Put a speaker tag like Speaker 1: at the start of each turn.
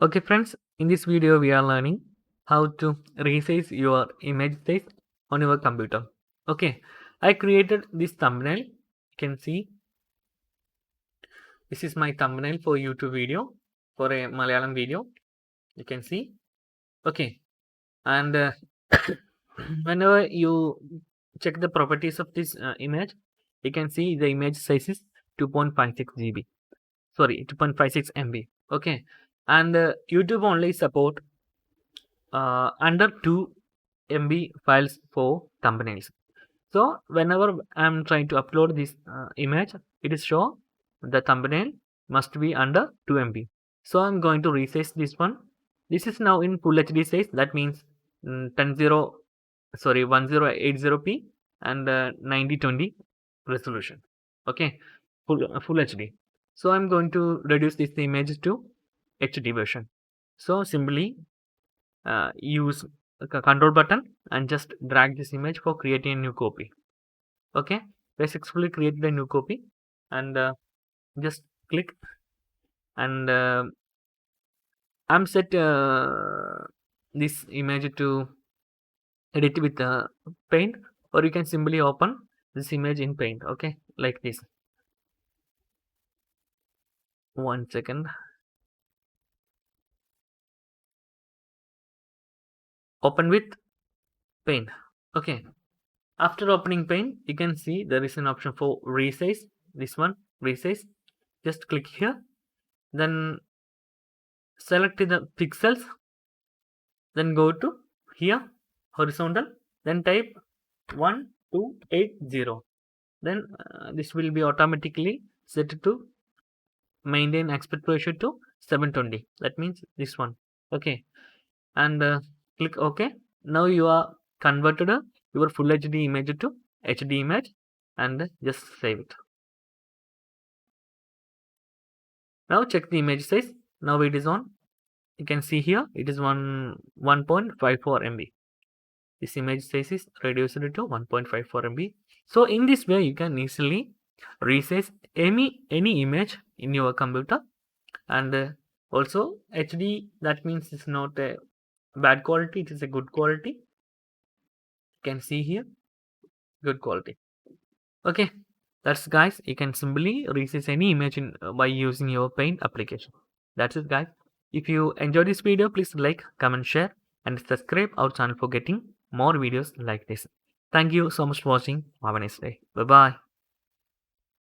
Speaker 1: Okay friends, in this video we are learning how to resize your image size on your computer. Okay, I created this thumbnail. You can see this is my thumbnail for YouTube video, for a Malayalam video. You can see. Okay, and whenever you check the properties of this image, you can see the image size is 2.56 GB. Sorry, 2.56 MB. Okay, and YouTube only support under 2 MB files for thumbnails. So whenever I'm trying to upload this image, it is show the thumbnail must be under 2 MB. So I'm going to resize this one. This is now in full HD size. That means 1080p and 9020 resolution. Okay, full HD. So I'm going to reduce this image to HD version. So simply use control button and just drag this image for creating a new copy. Okay, I successfully created a new copy and just click and I'm set this image to edit with paint, or you can simply open this image in paint. Okay, like this. 1 second. Open with paint. Okay, after opening paint, you can see there is an option for resize. This one, resize. Just click here, then select the pixels, then go to here, horizontal, then type 1280. Then this will be automatically set to maintain aspect ratio to 720. That means this one. Okay, and click OK. Now you are converted your full HD image to HD image and just save it. Now check the image size. Now it is on. You can see here it is 1.54 MB. This image size is reduced to 1.54 MB. So in this way you can easily resize any image in your computer. And also HD, that means it's not a bad quality, it is a good quality. You can see here good quality. Okay, that's guys, you can simply resize any image by using your paint application. That's it guys. If you enjoyed this video, please like, comment, share and subscribe our channel for getting more videos like this. Thank you so much for watching. Have a nice day. Bye bye.